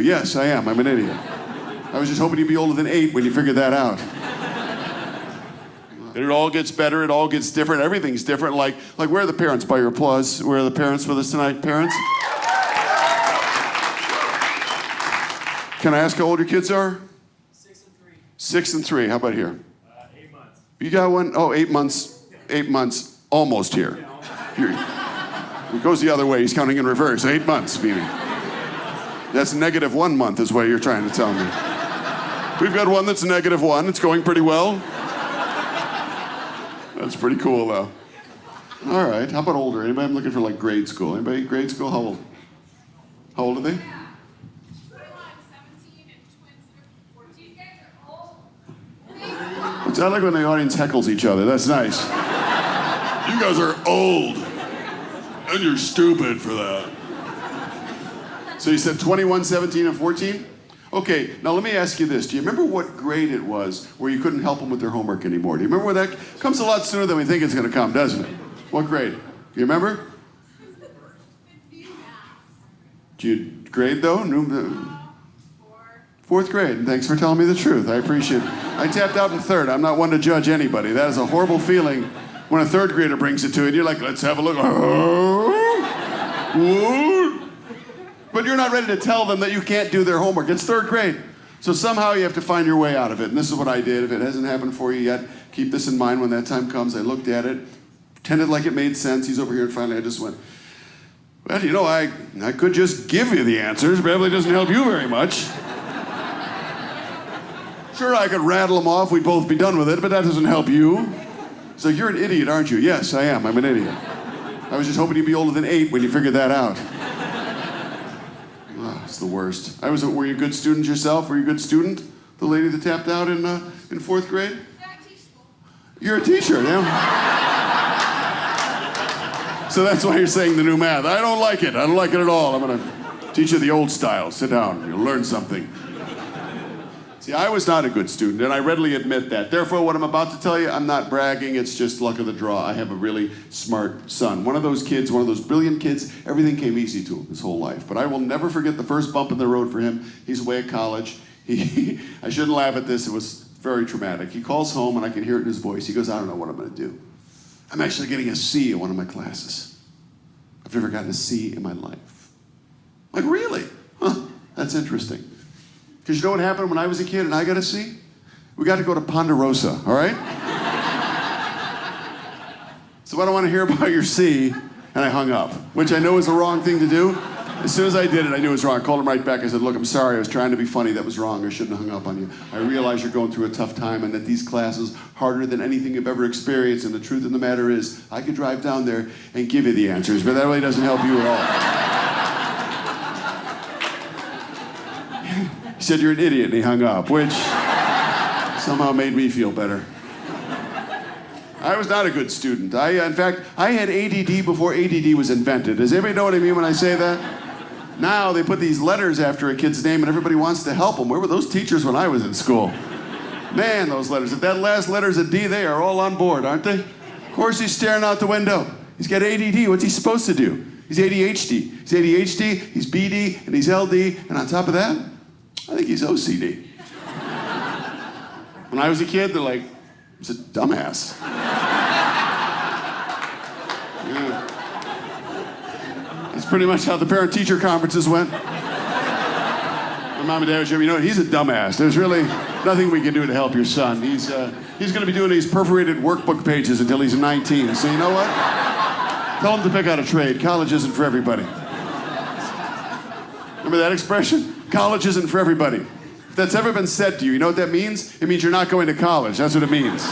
Yes, I am. I'm an idiot. I was just hoping you'd be older than 8 when you figured that out. And it all gets better. It all gets different. Everything's different. Like where are the parents? By your applause. Where are the parents with us tonight? Parents? Can I ask how old your kids are? 6 and 3. 6 and 3. How about here? 8 months. You got one? Oh, 8 months. 8 months. Almost here. It goes the other way. He's counting in reverse. 8 months, meaning. That's -1 month is what you're trying to tell me. We've got one that's -1. It's going pretty well. That's pretty cool, though. All right. How about older? Anybody? I'm looking for like grade school. Anybody grade school? How old? How old are they? 21, 17, and twins are 14. You guys are old. I like when the audience heckles each other. That's nice. You guys are old. And you're stupid for that. So you said 21, 17, and 14? Okay, now let me ask you this. Do you remember what grade it was where you couldn't help them with their homework anymore? Do you remember where that comes a lot sooner than we think it's going to come, doesn't it? What grade? Do you remember? Do you grade, though? Fourth grade. Thanks for telling me the truth. I appreciate it. I tapped out in 3rd. I'm not one to judge anybody. That is a horrible feeling when a 3rd grader brings it to you and you're like, let's have a look. But you're not ready to tell them that you can't do their homework. It's 3rd grade. So somehow you have to find your way out of it. And this is what I did. If it hasn't happened for you yet, keep this in mind when that time comes. I looked at it, pretended like it made sense. He's over here, and finally I just went, well, you know, I could just give you the answers, but it really doesn't help you very much. Sure, I could rattle them off. We'd both be done with it, but that doesn't help you. So you're an idiot, aren't you? Yes, I am. I'm an idiot. I was just hoping you'd be older than 8 when you figured that out. Oh, it's the worst. Were you a good student yourself? Were you a good student? The lady that tapped out in 4th grade? Yeah, I teach school. You're a teacher, yeah? So that's why you're saying the new math. I don't like it. I don't like it at all. I'm going to teach you the old style. Sit down. You'll learn something. See, I was not a good student, and I readily admit that. Therefore, what I'm about to tell you, I'm not bragging. It's just luck of the draw. I have a really smart son. One of those kids, one of those brilliant kids, everything came easy to him his whole life. But I will never forget the first bump in the road for him. He's away at college. I shouldn't laugh at this. It was very traumatic. He calls home, and I can hear it in his voice. He goes, I don't know what I'm going to do. I'm actually getting a C in one of my classes. I've never gotten a C in my life. Like, really? Huh, that's interesting. Because you know what happened when I was a kid and I got a C? We got to go to Ponderosa, all right? So I don't want to hear about your C, and I hung up, which I know is the wrong thing to do. As soon as I did it, I knew it was wrong. I called him right back. I said, look, I'm sorry. I was trying to be funny. That was wrong. I shouldn't have hung up on you. I realize you're going through a tough time and that these classes harder than anything you've ever experienced. And the truth of the matter is, I could drive down there and give you the answers, but that really doesn't help you at all. He said, you're an idiot, and he hung up, which somehow made me feel better. I was not a good student. In fact, I had ADD before ADD was invented. Does anybody know what I mean when I say that? Now they put these letters after a kid's name and everybody wants to help them. Where were those teachers when I was in school? Man, those letters. If that last letter's a D, they are all on board, aren't they? Of course he's staring out the window. He's got ADD. What's he supposed to do? He's ADHD. He's ADHD, he's BD, and he's LD. And on top of that, I think he's OCD. When I was a kid, they're like, he's a dumbass. Yeah. That's pretty much how the parent-teacher conferences went. My mom and dad would say, you know, he's a dumbass. There's really nothing we can do to help your son. He's going to be doing these perforated workbook pages until he's 19. So you know what? Tell him to pick out a trade. College isn't for everybody. Remember that expression? College isn't for everybody. If that's ever been said to you, you know what that means? It means you're not going to college. That's what it means.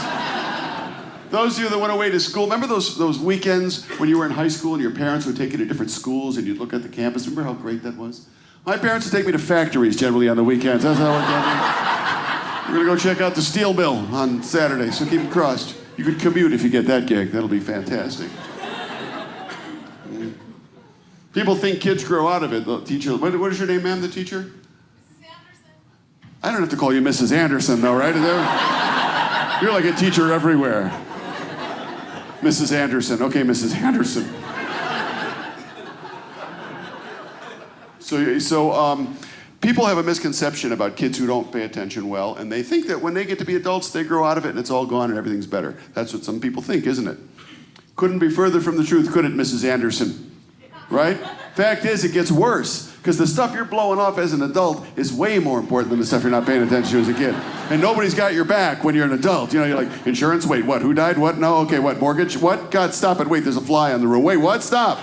Those of you that went away to school, remember those weekends when you were in high school and your parents would take you to different schools and you'd look at the campus? Remember how great that was? My parents would take me to factories generally on the weekends. That's how it worked. We're going to go check out the steel mill on Saturday, so keep it crossed. You could commute if you get that gig. That'll be fantastic. People think kids grow out of it. The teacher, what is your name, ma'am, the teacher? Mrs. Anderson. I don't have to call you Mrs. Anderson, though, right? You're like a teacher everywhere. Mrs. Anderson. Okay, Mrs. Anderson. So People have a misconception about kids who don't pay attention well, and they think that when they get to be adults, they grow out of it and it's all gone and everything's better. That's what some people think, isn't it? Couldn't be further from the truth, could it, Mrs. Anderson? Right? Fact is, it gets worse, because the stuff you're blowing off as an adult is way more important than the stuff you're not paying attention to as a kid. And nobody's got your back when you're an adult. You know, you're like, insurance? Wait, what? Who died? What? No? Okay, what? Mortgage? What? God, stop it. Wait, there's a fly on the roof. Wait, what? Stop.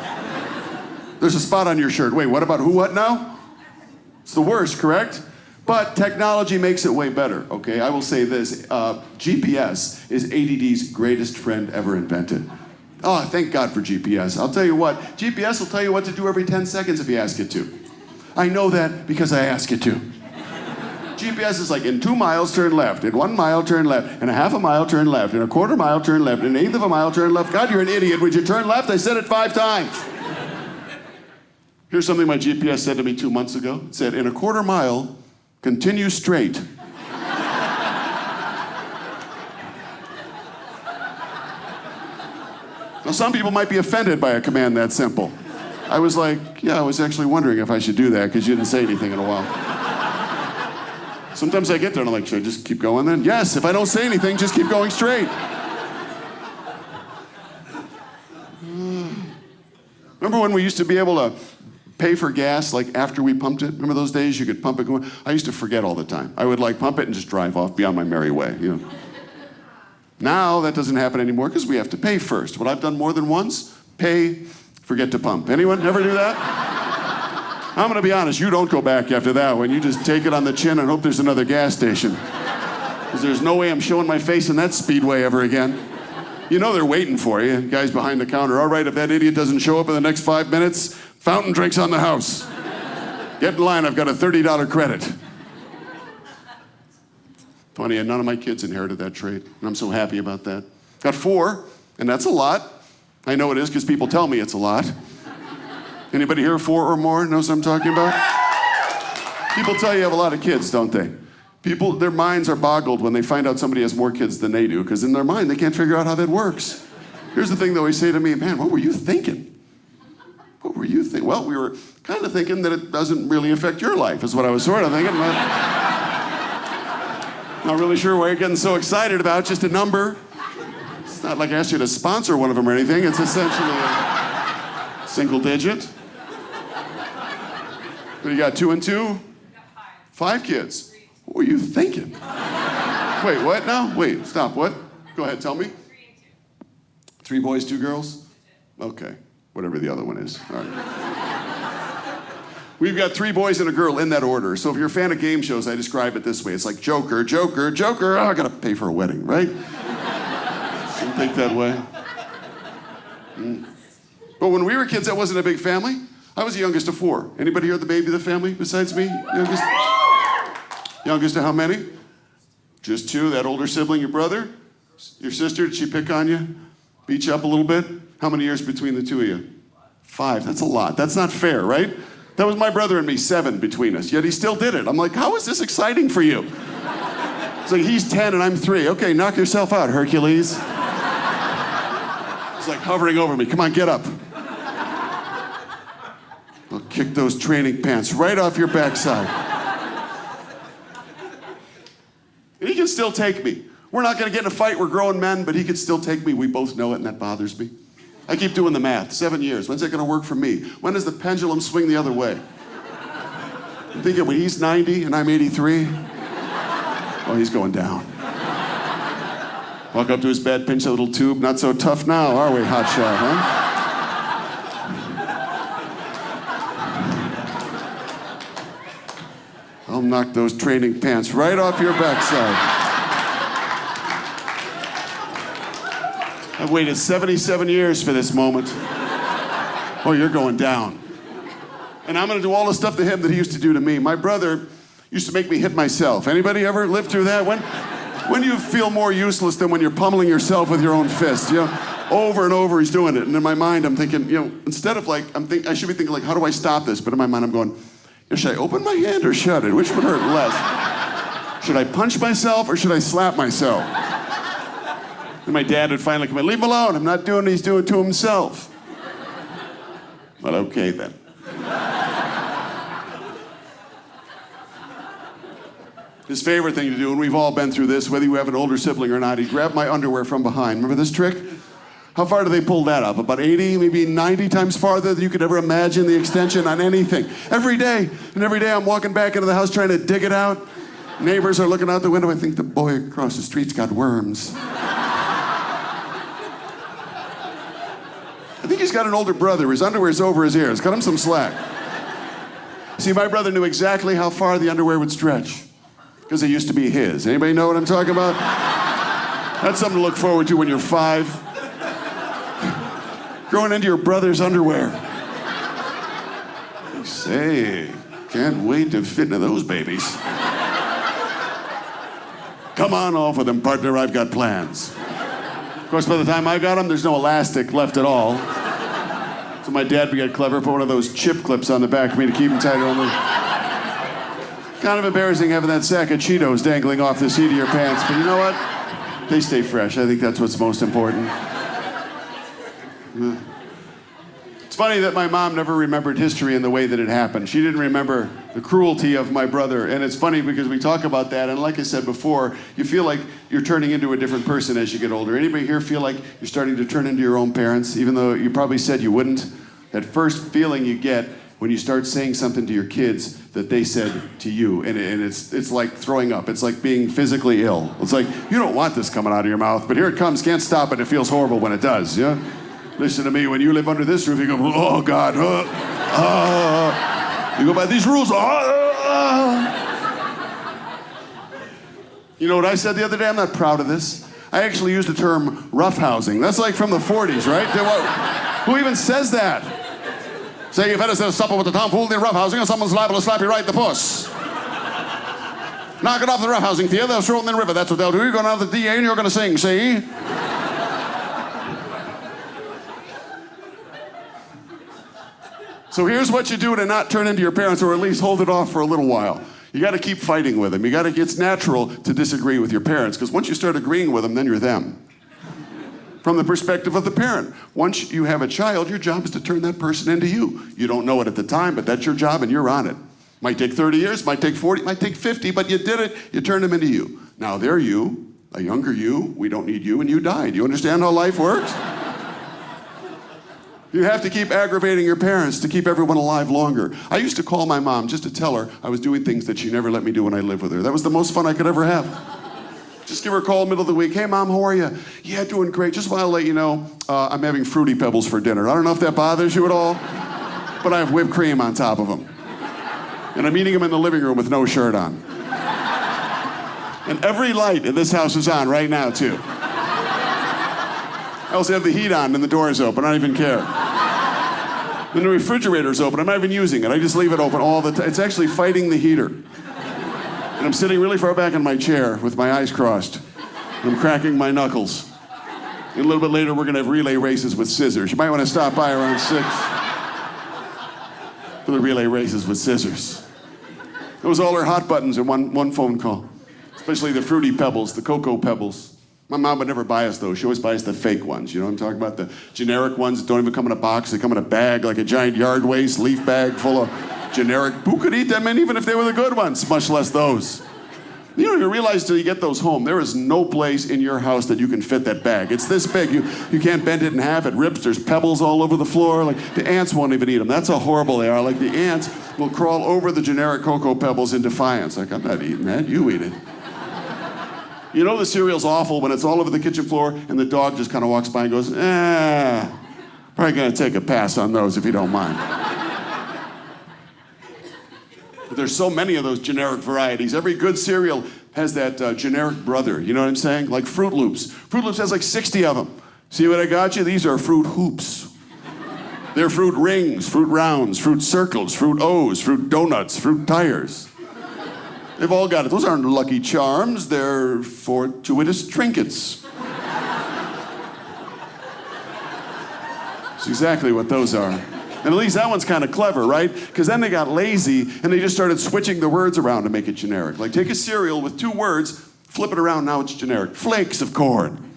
There's a spot on your shirt. Wait, what about who? What now? It's the worst, correct? But technology makes it way better, okay? I will say this, GPS is ADD's greatest friend ever invented. Oh, thank God for GPS. I'll tell you what, GPS will tell you what to do every 10 seconds if you ask it to. I know that because I ask it to. GPS is like, in 2 miles, turn left. In 1 mile, turn left. In a half a mile, turn left. In a quarter mile, turn left. In an eighth of a mile, turn left. God, you're an idiot. Would you turn left? I said it 5 times. Here's something my GPS said to me 2 months ago. It said, in a quarter mile, continue straight. Now, some people might be offended by a command that simple. I was like, yeah, I was actually wondering if I should do that because you didn't say anything in a while. Sometimes I get there and I'm like, should I just keep going then? Yes, if I don't say anything, just keep going straight. Remember when we used to be able to pay for gas like after we pumped it? Remember those days you could pump it going? I used to forget all the time. I would like pump it and just drive off, be on my merry way, you know. Now that doesn't happen anymore because we have to pay first. What I've done more than once, pay, forget to pump. Anyone ever do that? I'm gonna be honest, you don't go back after that one. You just take it on the chin and hope there's another gas station. Because there's no way I'm showing my face in that speedway ever again. You know they're waiting for you, guys behind the counter. All right, if that idiot doesn't show up in the next 5 minutes, fountain drinks on the house. Get in line, I've got a $30 credit. Funny, and none of my kids inherited that trait, and I'm so happy about that. Got 4, and that's a lot. I know it is because people tell me it's a lot. Anybody here 4 or more knows what I'm talking about? People tell you have a lot of kids, don't they? People, their minds are boggled when they find out somebody has more kids than they do, because in their mind, they can't figure out how that works. Here's the thing they always say to me, man, what were you thinking? What were you thinking? Well, we were kind of thinking that it doesn't really affect your life, is what I was sort of thinking. Not really sure why you're getting so excited about, just a number. It's not like I asked you to sponsor one of them or anything. It's essentially a single digit. What, you got 2 and 2? 5 kids. What were you thinking? Wait, what now? Wait, stop, what? Go ahead, tell me. 3 and 2. 3 boys, 2 girls? Okay, whatever the other one is. All right. We've got 3 boys and a girl in that order. So if you're a fan of game shows, I describe it this way. It's like Joker, Joker, Joker. Oh, I gotta pay for a wedding, right? Some think that way. But when we were kids, that wasn't a big family. I was the youngest of 4. Anybody here the baby of the family besides me? Youngest? Youngest of how many? Just 2. That older sibling, your brother? Your sister, did she pick on you? Beat you up a little bit? How many years between the 2 of you? 5. That's a lot. That's not fair, right? That was my brother and me, 7 between us, yet he still did it. I'm like, how is this exciting for you? It's like, he's 10 and I'm 3. Okay, knock yourself out, Hercules. It's like hovering over me. Come on, get up. I'll kick those training pants right off your backside. And he can still take me. We're not gonna get in a fight, we're grown men, but he could still take me. We both know it and that bothers me. I keep doing the math. 7 years. When's that going to work for me? When does the pendulum swing the other way? I'm thinking when he's 90 and I'm 83. Oh, he's going down. Walk up to his bed, pinch a little tube. Not so tough now, are we, hotshot, huh? I'll knock those training pants right off your backside. I've waited 77 years for this moment. Oh, you're going down. And I'm gonna do all the stuff to him that he used to do to me. My brother used to make me hit myself. Anybody ever lived through that? When do you feel more useless than when you're pummeling yourself with your own fist? You know, over and over he's doing it. And in my mind I'm thinking, you know, instead of like, I should be thinking like, how do I stop this? But in my mind I'm going, should I open my hand or shut it? Which would hurt less? Should I punch myself or should I slap myself? And my dad would finally come in, leave him alone, I'm not doing what he's doing to himself. Well, okay then. His favorite thing to do, and we've all been through this, whether you have an older sibling or not, he'd grab my underwear from behind. Remember this trick? How far do they pull that up? About 80, maybe 90 times farther than you could ever imagine the extension on anything. Every day. And every day I'm walking back into the house trying to dig it out. Neighbors are looking out the window. I think the boy across the street's got worms. I think he's got an older brother. His underwear's over his ears. Cut him some slack. See, my brother knew exactly how far the underwear would stretch. Because it used to be his. Anybody know what I'm talking about? That's something to look forward to when you're 5. Growing into your brother's underwear. I say, can't wait to fit into those babies. Come on off with them, partner, I've got plans. Of course, by the time I got them, there's no elastic left at all. So my dad got clever, put one of those chip clips on the back for me to keep them tighter on the... Kind of embarrassing having that sack of Cheetos dangling off the seat of your pants, but you know what? They stay fresh. I think that's what's most important. It's funny that my mom never remembered history in the way that it happened. She didn't remember the cruelty of my brother. And it's funny because we talk about that, and like I said before, you feel like you're turning into a different person as you get older. Anybody here feel like you're starting to turn into your own parents, even though you probably said you wouldn't? That first feeling you get when you start saying something to your kids that they said to you, and it's like throwing up. It's like being physically ill. It's like, you don't want this coming out of your mouth, but here it comes, can't stop it, it feels horrible when it does, yeah? Listen to me, when you live under this roof, you go, oh God, you go by these rules, You know what I said the other day? I'm not proud of this. I actually used the term roughhousing. That's like from the 40s, right? Who even says that? Say you've had a supper with the tomfool, the roughhousing, and someone's liable to slap you right in the puss. Knock it off the roughhousing, Thea. They'll throw it in the river. That's what they'll do. You're going out to the DA and you're going to sing, see? So here's what you do to not turn into your parents, or at least hold it off for a little while. You got to keep fighting with them. It's natural to disagree with your parents, because once you start agreeing with them, then you're them. From the perspective of the parent. Once you have a child, your job is to turn that person into you. You don't know it at the time, but that's your job and you're on it. Might take 30 years, might take 40, might take 50, but you did it, you turned them into you. Now they're you, a younger you, we don't need you, and you died. You understand how life works? You have to keep aggravating your parents to keep everyone alive longer. I used to call my mom just to tell her I was doing things that she never let me do when I lived with her. That was the most fun I could ever have. Just give her a call middle of the week. Hey, Mom, how are you? Yeah, doing great. Just want to let you know, I'm having Fruity Pebbles for dinner. I don't know if that bothers you at all, but I have whipped cream on top of them. And I'm eating them in the living room with no shirt on. And every light in this house is on right now, too. I also have the heat on and the door's open. I don't even care. Then the refrigerator's open. I'm not even using it. I just leave it open all the time. It's actually fighting the heater. And I'm sitting really far back in my chair with my eyes crossed. And I'm cracking my knuckles. And a little bit later, we're going to have relay races with scissors. You might want to stop by around 6 for the relay races with scissors. It was all her hot buttons in one phone call. Especially the Fruity Pebbles, the Cocoa Pebbles. My mom would never buy us those. She always buys the fake ones. You know what I'm talking about? The generic ones that don't even come in a box. They come in a bag, like a giant yard waste leaf bag full of generic. Who could eat them, and even if they were the good ones, much less those. You don't even realize till you get those home, there is no place in your house that you can fit that bag. It's this big. You can't bend it in half. It rips. There's pebbles all over the floor. Like, the ants won't even eat them. That's how horrible they are. Like, the ants will crawl over the generic Cocoa Pebbles in defiance. Like, I'm not eating that. You eat it. You know the cereal's awful when it's all over the kitchen floor and the dog just kind of walks by and goes, probably going to take a pass on those if you don't mind. But there's so many of those generic varieties. Every good cereal has that generic brother. You know what I'm saying? Like Fruit Loops. Fruit Loops has like 60 of them. See what I got you? These are Fruit Hoops. They're Fruit Rings, Fruit Rounds, Fruit Circles, Fruit O's, Fruit Donuts, Fruit Tires. They've all got it. Those aren't Lucky Charms. They're fortuitous trinkets. That's exactly what those are. And at least that one's kind of clever, right? Because then they got lazy and they just started switching the words around to make it generic. Like, take a cereal with 2 words, flip it around, now it's generic. Flakes of corn.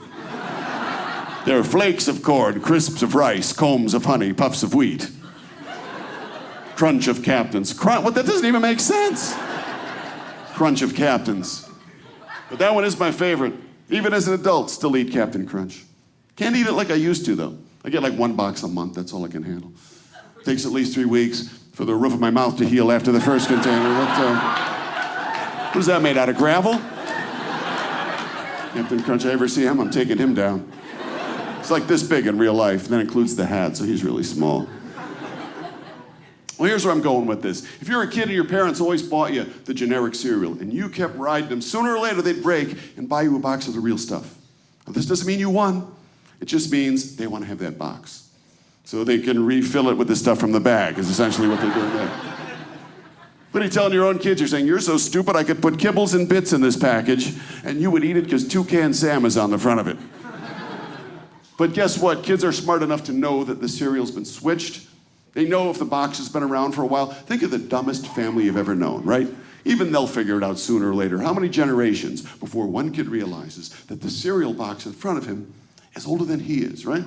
There are flakes of corn, crisps of rice, combs of honey, puffs of wheat. Crunch of captains. What? That doesn't even make sense. crunch of Captains. But that one is my favorite. Even as an adult, still eat Captain Crunch. Can't eat it like I used to, though. I get like 1 box a month. That's all I can handle. Takes at least 3 weeks for the roof of my mouth to heal after the first container. What is that made out of, gravel? Captain Crunch, I ever see him, I'm taking him down. It's like this big in real life. That includes the hat, so he's really small. Well, here's where I'm going with this. If you're a kid and your parents always bought you the generic cereal and you kept riding them, sooner or later they'd break and buy you a box of the real stuff. Now, this doesn't mean you won. It just means they want to have that box. So they can refill it with the stuff from the bag, is essentially what they're doing there. What are you telling your own kids? You're saying, you're so stupid I could put kibbles and bits in this package and you would eat it because Toucan Sam is on the front of it. But guess what? Kids are smart enough to know that the cereal's been switched. They know if the box has been around for a while. Think of the dumbest family you've ever known, right? Even they'll figure it out sooner or later. How many generations before one kid realizes that the cereal box in front of him is older than he is, right?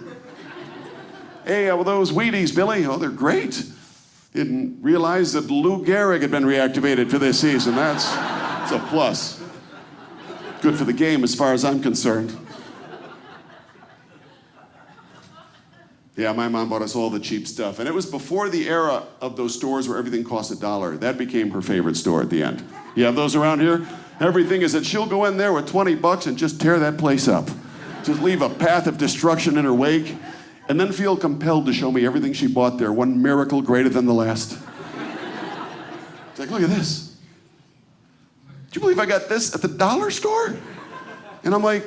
Hey, how are those Wheaties, Billy? Oh, they're great. Didn't realize that Lou Gehrig had been reactivated for this season. That's a plus. Good for the game as far as I'm concerned. Yeah, my mom bought us all the cheap stuff. And it was before the era of those stores where everything cost $1. That became her favorite store at the end. You have those around here? Everything is that she'll go in there with $20 and just tear that place up. Just leave a path of destruction in her wake, and then feel compelled to show me everything she bought there, one miracle greater than the last. It's like, look at this. Do you believe I got this at the dollar store? And I'm like,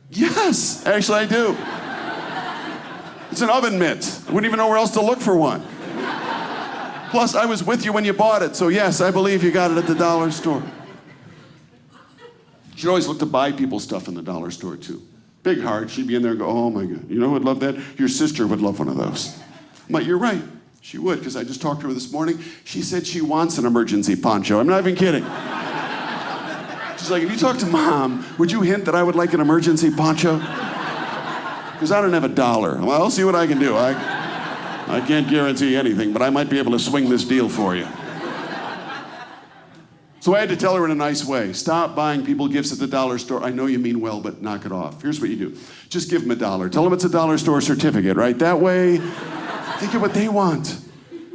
yes, actually I do. It's an oven mitt. I wouldn't even know where else to look for one. Plus, I was with you when you bought it, so yes, I believe you got it at the dollar store. She'd always look to buy people stuff in the dollar store, too. Big heart. She'd be in there and go, oh, my God. You know who would love that? Your sister would love one of those. I'm like, you're right. She would, because I just talked to her this morning. She said she wants an emergency poncho. I'm not even kidding. She's like, if you talk to Mom, would you hint that I would like an emergency poncho? Because I don't have $1. Well, I'll see what I can do. I can't guarantee anything, but I might be able to swing this deal for you. So I had to tell her in a nice way, stop buying people gifts at the dollar store. I know you mean well, but knock it off. Here's what you do. Just give them $1. Tell them it's a dollar store certificate, right? That way, think of what they want.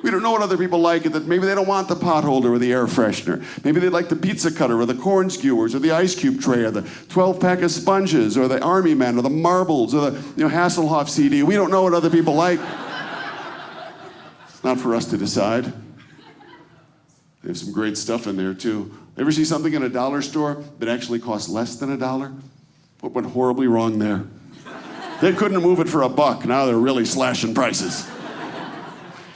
We don't know what other people like. That maybe they don't want the pot holder or the air freshener. Maybe they like the pizza cutter or the corn skewers or the ice cube tray or the 12-pack of sponges or the Army Men or the marbles or the Hasselhoff CD. We don't know what other people like. It's not for us to decide. They have some great stuff in there, too. Ever see something in a dollar store that actually costs less than $1? What went horribly wrong there? They couldn't move it for $1. Now they're really slashing prices.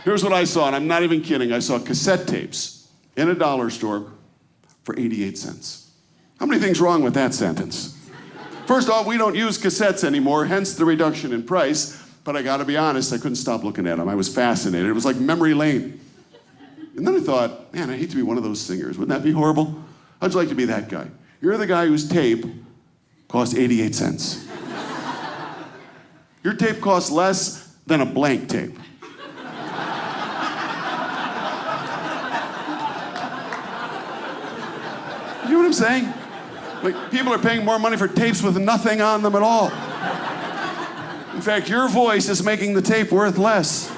Here's what I saw, and I'm not even kidding. I saw cassette tapes in a dollar store for 88 cents. How many things wrong with that sentence? First off, we don't use cassettes anymore, hence the reduction in price. But I gotta be honest, I couldn't stop looking at them. I was fascinated. It was like memory lane. And then I thought, man, I hate to be one of those singers. Wouldn't that be horrible? How'd you like to be that guy? You're the guy whose tape cost 88 cents. Your tape costs less than a blank tape. You know what I'm saying? Like, people are paying more money for tapes with nothing on them at all. In fact, your voice is making the tape worth less.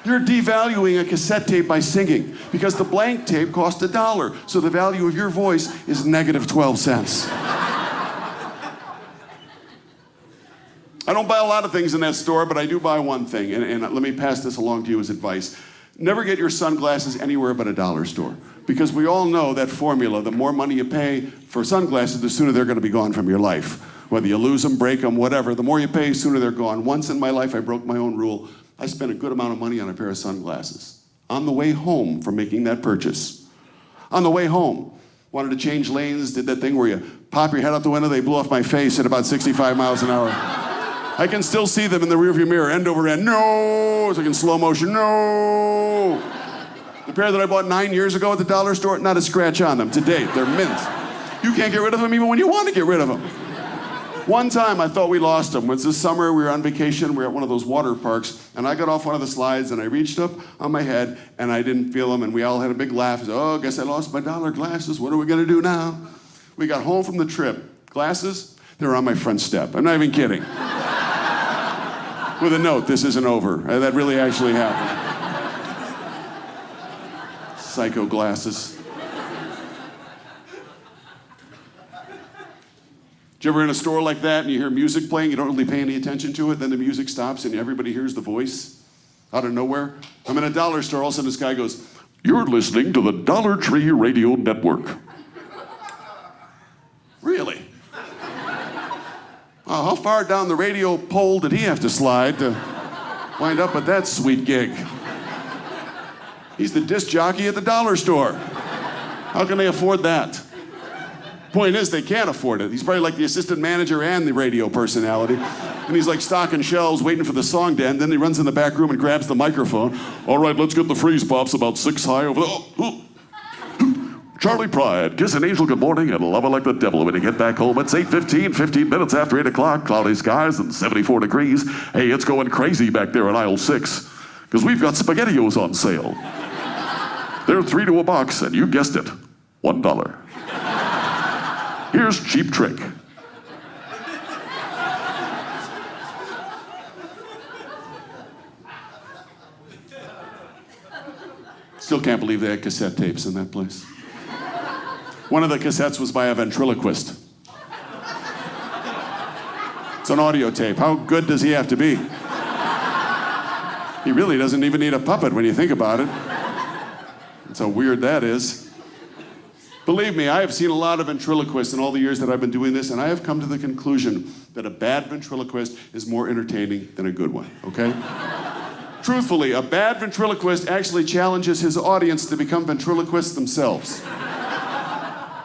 You're devaluing a cassette tape by singing because the blank tape cost $1, so the value of your voice is negative 12 cents. I don't buy a lot of things in that store, but I do buy one thing, and let me pass this along to you as advice. Never get your sunglasses anywhere but a dollar store. Because we all know that formula, the more money you pay for sunglasses, the sooner they're gonna be gone from your life. Whether you lose them, break them, whatever, the more you pay, sooner they're gone. Once in my life, I broke my own rule. I spent a good amount of money on a pair of sunglasses. On the way home from making that purchase. On the way home, wanted to change lanes, did that thing where you pop your head out the window, they blew off my face at about 65 miles an hour. I can still see them in the rearview mirror, end over end. No! It's like in slow motion, no! The pair that I bought 9 years ago at the dollar store, not a scratch on them to date. They're mint. You can't get rid of them even when you want to get rid of them. One time I thought we lost him. It was this summer, we were on vacation, we were at one of those water parks, and I got off one of the slides and I reached up on my head and I didn't feel him, and we all had a big laugh. I said, oh, I guess I lost my dollar glasses. What are we gonna do now? We got home from the trip. Glasses, they were on my front step. I'm not even kidding. With a note, this isn't over. That really actually happened. Psycho glasses. You ever in a store like that and you hear music playing, you don't really pay any attention to it, then the music stops and everybody hears the voice out of nowhere? I'm in a dollar store, all of a sudden this guy goes, you're listening to the Dollar Tree Radio Network. Really? How far down the radio pole did he have to slide to wind up at that sweet gig? He's the disc jockey at the dollar store. How can they afford that? Point is, they can't afford it. He's probably like the assistant manager and the radio personality. And he's like stocking shelves, waiting for the song to end. Then he runs in the back room and grabs the microphone. All right, let's get the freeze pops about 6 high over there. Charlie Pride, kiss an angel good morning and love her like the devil. When you get back home, it's 8:15, 15 minutes after 8 o'clock, cloudy skies and 74 degrees. Hey, it's going crazy back there in aisle 6, because we've got SpaghettiOs on sale. They're 3 to a box, and you guessed it, $1. Here's Cheap Trick. Still can't believe they had cassette tapes in that place. One of the cassettes was by a ventriloquist. It's an audio tape. How good does he have to be? He really doesn't even need a puppet when you think about it. That's how weird that is. Believe me, I have seen a lot of ventriloquists in all the years that I've been doing this, and I have come to the conclusion that a bad ventriloquist is more entertaining than a good one, okay? Truthfully, a bad ventriloquist actually challenges his audience to become ventriloquists themselves.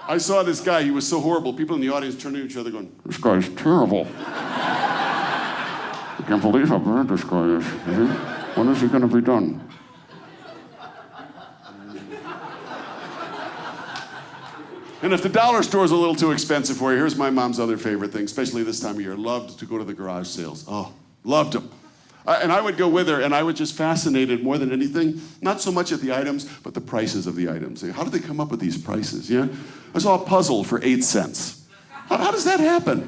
I saw this guy, he was so horrible. People in the audience turned to each other going, this guy's terrible. I can't believe how bad this guy is. When is he gonna be done? And if the dollar store is a little too expensive for you, here's my mom's other favorite thing, especially this time of year. Loved to go to the garage sales. Oh, loved them. And I would go with her, and I was just fascinated more than anything, not so much at the items, but the prices of the items. How do they come up with these prices, yeah? I saw a puzzle for 8 cents. How does that happen?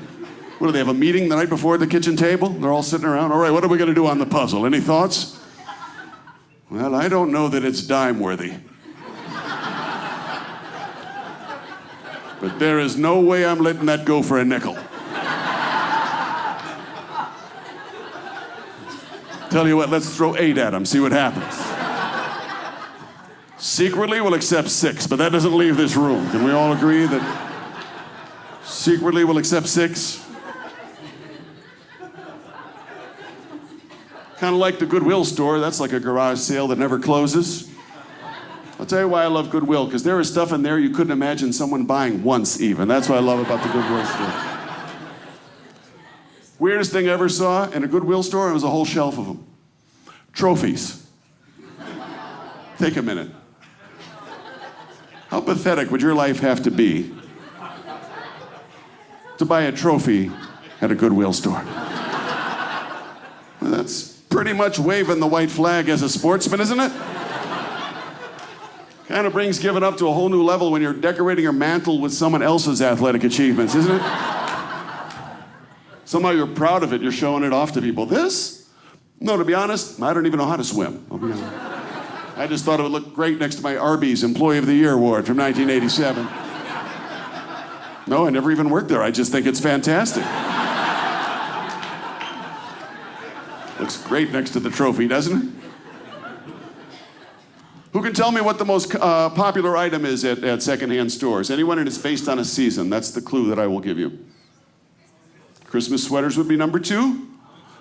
What, do they have a meeting the night before at the kitchen table? They're all sitting around. All right, what are we gonna do on the puzzle? Any thoughts? Well, I don't know that it's dime worthy. But there is no way I'm letting that go for a nickel. Tell you what, let's throw 8 at him, see what happens. Secretly, we'll accept 6, but that doesn't leave this room. Can we all agree that secretly we'll accept 6? Kind of like the Goodwill store. That's like a garage sale that never closes. I'll tell you why I love Goodwill, because there is stuff in there you couldn't imagine someone buying once even. That's what I love about the Goodwill store. Weirdest thing I ever saw in a Goodwill store, it was a whole shelf of them. Trophies. Take a minute. How pathetic would your life have to be to buy a trophy at a Goodwill store? Well, that's pretty much waving the white flag as a sportsman, isn't it? Kind of brings giving up to a whole new level when you're decorating your mantle with someone else's athletic achievements, isn't it? Somehow you're proud of it, you're showing it off to people. This? No, to be honest, I don't even know how to swim. I'll be honest. I just thought it would look great next to my Arby's Employee of the Year award from 1987. No, I never even worked there. I just think it's fantastic. Looks great next to the trophy, doesn't it? Who can tell me what the most popular item is at secondhand stores? Anyone? And it's based on a season. That's the clue that I will give you. Christmas sweaters would be number 2.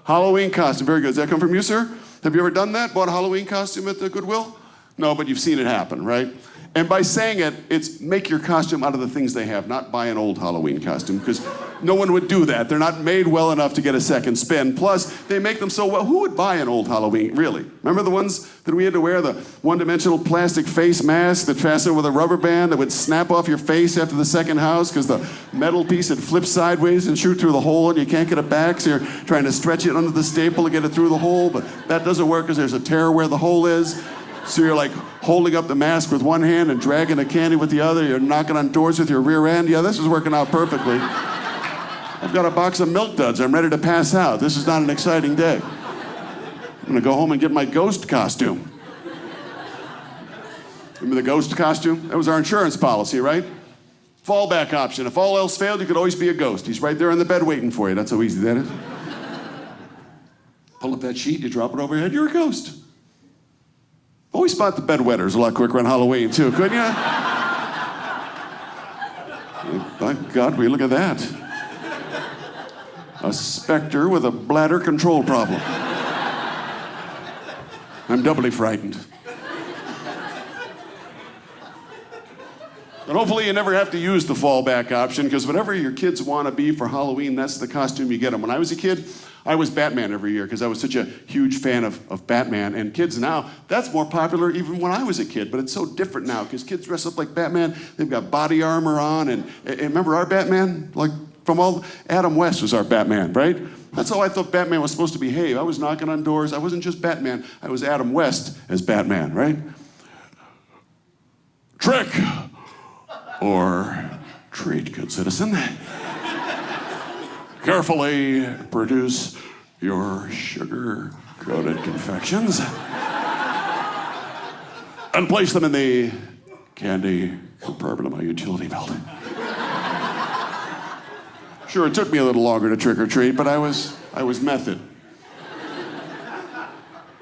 Halloween costume. Very good. Does that come from you, sir? Have you ever done that? Bought a Halloween costume at the Goodwill? No, but you've seen it happen, right? And by saying it, it's make your costume out of the things they have, not buy an old Halloween costume, because No one would do that. They're not made well enough to get a second spin. Plus, they make them so well. Who would buy an old Halloween, really? Remember the ones that we had to wear, the one-dimensional plastic face mask that fastened with a rubber band that would snap off your face after the second house because the metal piece had flipped sideways and shoot through the hole and you can't get it back, so you're trying to stretch it under the staple to get it through the hole, but that doesn't work because there's a tear where the hole is. So you're like holding up the mask with one hand and dragging a candy with the other. You're knocking on doors with your rear end. Yeah, this is working out perfectly. I've got a box of Milk Duds. I'm ready to pass out. This is not an exciting day. I'm gonna go home and get my ghost costume. Remember the ghost costume? That was our insurance policy, right? Fallback option. If all else failed, you could always be a ghost. He's right there in the bed waiting for you. That's how easy that is. Pull up that sheet, you drop it over your head, you're a ghost. Always spot the bedwetters a lot quicker on Halloween, too, couldn't you? My God, we look at that. A specter with a bladder control problem. I'm doubly frightened. But hopefully you never have to use the fallback option, because whatever your kids want to be for Halloween, that's the costume you get them. When I was a kid, I was Batman every year because I was such a huge fan of Batman. And kids now, that's more popular even when I was a kid, but it's so different now because kids dress up like Batman. They've got body armor on, and remember our Batman? Like Adam West was our Batman, right? That's how I thought Batman was supposed to behave. I was knocking on doors. I wasn't just Batman. I was Adam West as Batman, right? Trick or treat, good citizen. Carefully produce your sugar-coated confections and place them in the candy compartment of my utility belt. Sure, it took me a little longer to trick or treat, but I was method.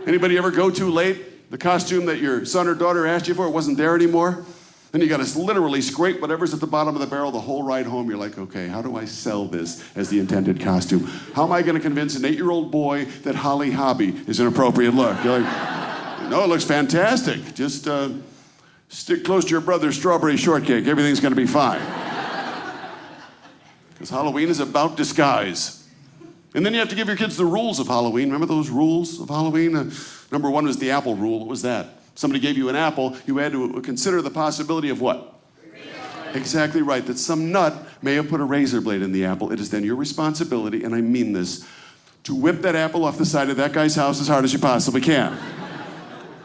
Anybody ever go too late? The costume that your son or daughter asked you for wasn't there anymore? Then you got to literally scrape whatever's at the bottom of the barrel the whole ride home. You're like, okay, how do I sell this as the intended costume? How am I going to convince an 8-year-old boy that Holly Hobby is an appropriate look? You're like, no, it looks fantastic. Just stick close to your brother's strawberry shortcake. Everything's going to be fine. Because Halloween is about disguise. And then you have to give your kids the rules of Halloween. Remember those rules of Halloween? Number one was the apple rule. What was that? Somebody gave you an apple, you had to consider the possibility of what? Exactly right, that some nut may have put a razor blade in the apple. It is then your responsibility, and I mean this, to whip that apple off the side of that guy's house as hard as you possibly can.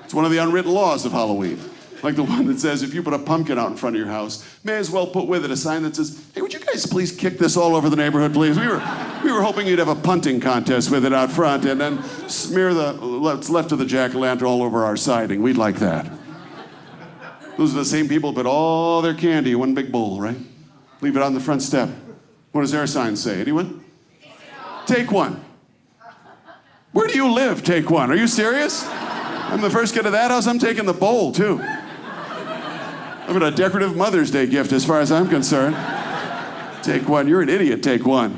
It's one of the unwritten laws of Halloween. Like the one that says if you put a pumpkin out in front of your house, may as well put with it a sign that says, hey, would you guys please kick this all over the neighborhood, please? We were hoping you'd have a punting contest with it out front and then smear what's left of the jack-o'-lantern all over our siding. We'd like that. Those are the same people who put all their candy in one big bowl, right? Leave it on the front step. What does their sign say? Anyone? Take one. Where do you live, take one? Are you serious? I'm the first kid of that house. I'm taking the bowl, too. I've got a decorative Mother's Day gift as far as I'm concerned. Take one. You're an idiot, take one.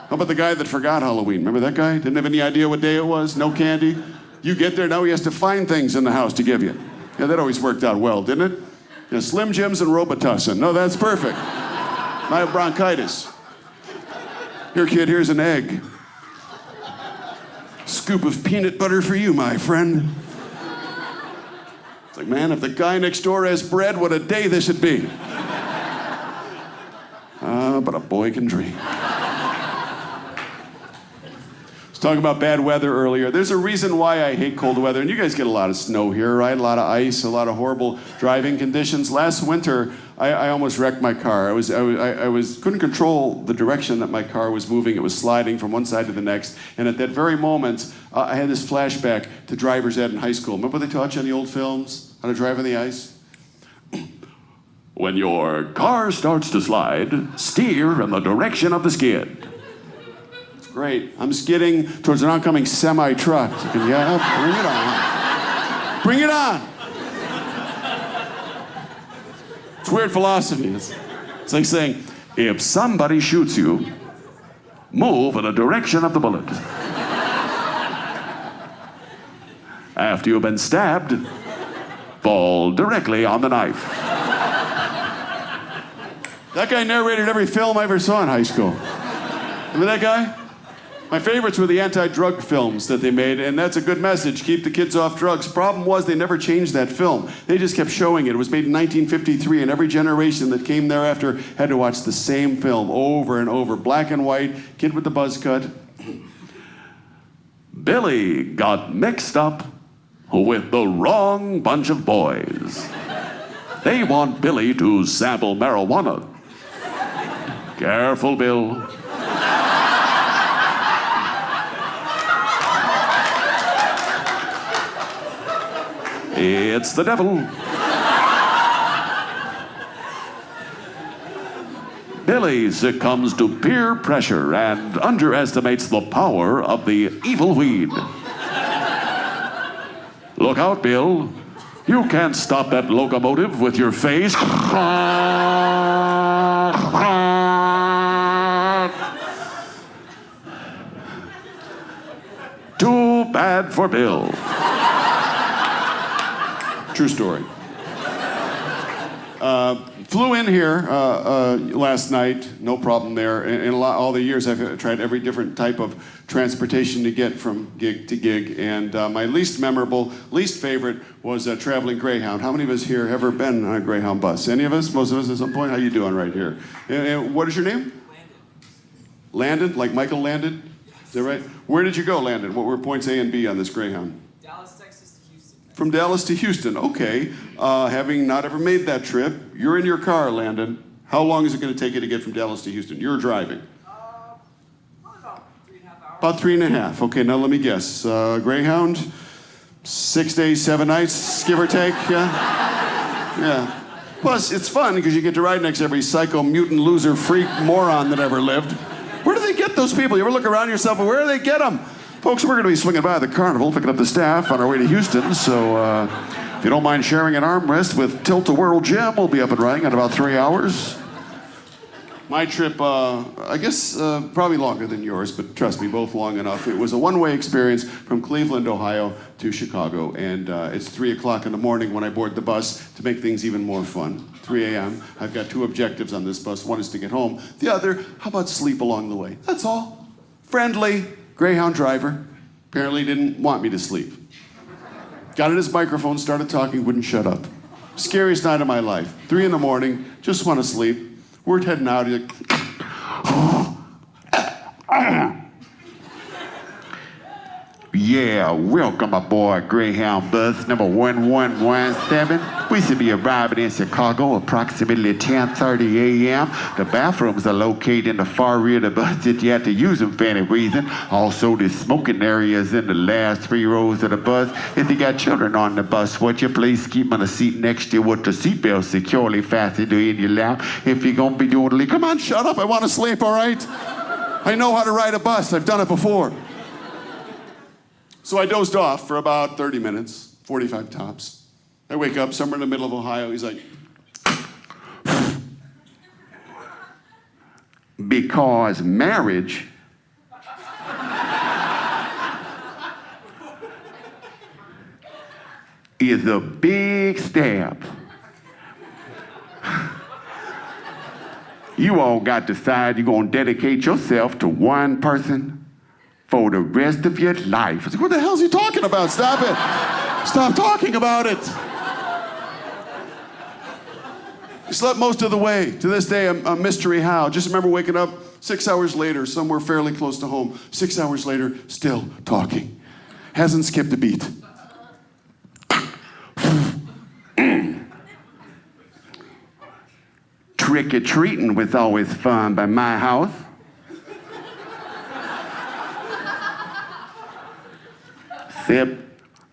How about the guy that forgot Halloween? Remember that guy? Didn't have any idea what day it was? No candy? You get there, now he has to find things in the house to give you. Yeah, that always worked out well, didn't it? You know, Slim Jims and Robitussin. No, that's perfect. I have bronchitis. Here, kid, here's an egg. Scoop of peanut butter for you, my friend. It's like, man, if the guy next door has bread, what a day this would be. But a boy can dream. Talking about bad weather earlier. There's a reason why I hate cold weather, and you guys get a lot of snow here, right? A lot of ice, a lot of horrible driving conditions. Last winter, I almost wrecked my car. I couldn't control the direction that my car was moving. It was sliding from one side to the next, and at that very moment, I had this flashback to driver's ed in high school. Remember what they taught you in the old films? How to drive on the ice? When your car starts to slide, steer in the direction of the skid. Great. I'm skidding towards an oncoming semi-truck. Yeah, bring it on. Bring it on. It's weird philosophy. It's like saying, if somebody shoots you, move in the direction of the bullet. After you've been stabbed, fall directly on the knife. That guy narrated every film I ever saw in high school. Remember that guy? My favorites were the anti-drug films that they made, and that's a good message. Keep the kids off drugs. Problem was they never changed that film. They just kept showing it. It was made in 1953, and every generation that came thereafter had to watch the same film over and over. Black and white, kid with the buzz cut. Billy got mixed up with the wrong bunch of boys. They want Billy to sample marijuana. Careful, Bill. It's the devil. Billy succumbs to peer pressure and underestimates the power of the evil weed. Look out, Bill. You can't stop that locomotive with your face. Too bad for Bill. True story. Flew in here last night, no problem there. In all the years, I've tried every different type of transportation to get from gig to gig. And my least memorable, least favorite was a traveling Greyhound. How many of us here have ever been on a Greyhound bus? Any of us? Most of us at some point? How you doing right here? And what is your name? Landon. Landon? Like Michael Landon? Is that right? Where did you go, Landon? What were points A and B on this Greyhound? Dallas, Texas to Houston. From Dallas to Houston, okay. Having not ever made that trip, you're in your car, Landon. How long is it going to take you to get from Dallas to Houston? You're driving. Probably about 3.5 hours. About 3.5. Okay, now let me guess. Greyhound, 6 days, 7 nights, give or take, yeah? Yeah. Plus, it's fun because you get to ride next to every psycho, mutant, loser, freak, moron that ever lived. Where do they get those people? You ever look around yourself, where do they get them? Folks, we're going to be swinging by the carnival, picking up the staff on our way to Houston, so if you don't mind sharing an armrest with Tilt-A-Whirl Jim, we'll be up and running in about 3 hours. My trip, I guess, probably longer than yours, but trust me, both long enough. It was a one-way experience from Cleveland, Ohio to Chicago, and it's 3 o'clock in the morning when I board the bus to make things even more fun. 3 a.m. I've got 2 objectives on this bus. One is to get home. The other, how about sleep along the way? That's all. Friendly Greyhound driver apparently didn't want me to sleep. Got in his microphone, started talking, wouldn't shut up. Scariest night of my life. 3 in the morning, just want to sleep. We're heading out. He's like, yeah, welcome aboard Greyhound bus number 1117. We should be arriving in Chicago approximately 10:30 a.m. The bathrooms are located in the far rear of the bus if you have to use them for any reason. Also, the smoking area is in the last 3 rows of the bus. If you got children on the bus, would you please keep them on the seat next to you with the seatbelt securely fastened in your lap. If you're going to be doing the lead, come on, shut up, I want to sleep, all right? I know how to ride a bus, I've done it before. So I dozed off for about 30 minutes, 45 tops. I wake up somewhere in the middle of Ohio. He's like, because marriage is a big step. You all got to decide you're going to dedicate yourself to one person for the rest of your life. I was like, what the hell is he talking about? Stop it. Stop talking about it. He slept most of the way. To this day, a mystery how. Just remember waking up 6 hours later, somewhere fairly close to home. 6 hours later, still talking. Hasn't skipped a beat. Trick-or-treating was always fun by my house. Except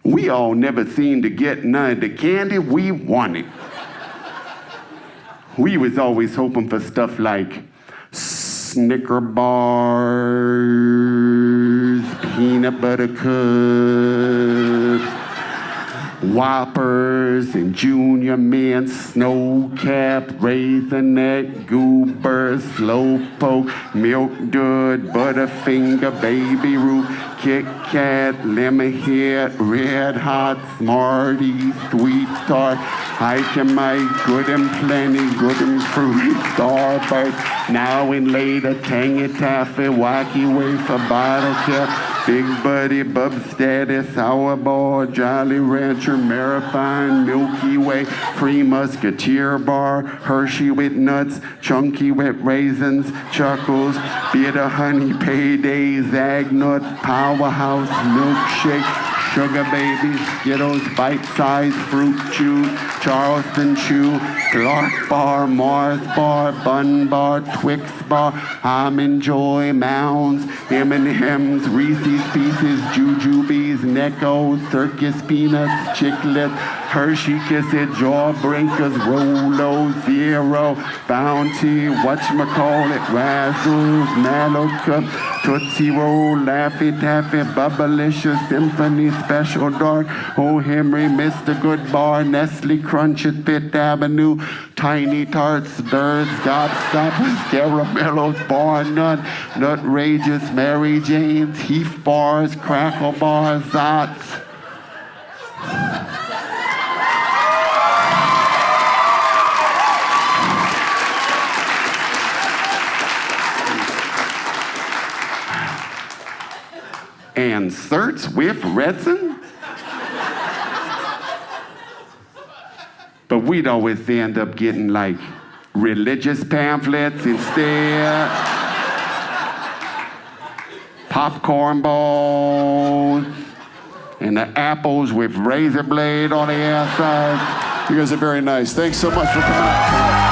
we all never seemed to get none of the candy we wanted. We was always hoping for stuff like Snicker bars, peanut butter cups, Whoppers and Junior Mint, Snow Cap, Raisinette, Goober, Slowpoke, Milk Dud, Butterfinger, Baby Ruth, Kit Kat, Lemon Head, Red Hot, Smarties, Sweet Tart, Ike and Mike, Good and Plenty, Good and Fruity, Starburst, Now and Later, Tangy Taffy, Wacky Wafer, Bottle Cap, Big Buddy, Bub Status, Sour Ball, Jolly Rancher, Marathon, Milky Way, Free Musketeer Bar, Hershey with nuts, Chunky with raisins, Chuckles, Bitter Honey, Payday, Zagnut, Powerhouse, Milkshake, Sugar Baby, Skittles, Bite-Sized Fruit Chew, Charleston Chew, Clark Bar, Mars Bar, Bun Bar, Twix Bar, Almond Joy, Mounds, M&M's, Reese's Pieces, Jujubes, Necco, Circus Peanuts, Chiclets, Hershey Kisses, Jawbreakers, Rolo, Zero, Bounty, whatchamacallit, Razzles, Mallow Tootsie Roll, Laffy Taffy, Bubblicious, Symphony, Special Dark, O. Henry, Mr. Good Bar, Nestle Crunch at Fifth Avenue, Tiny Tarts, Birds, Gobstoppers, Caramellos, Bar Nut, Nutrageous, Mary Jane's, Heath Bars, Crackle Bars, Zots. And certs with resin? But we'd always end up getting like religious pamphlets instead. Popcorn balls. And the apples with razor blade on the outside. You guys are very nice. Thanks so much for coming out.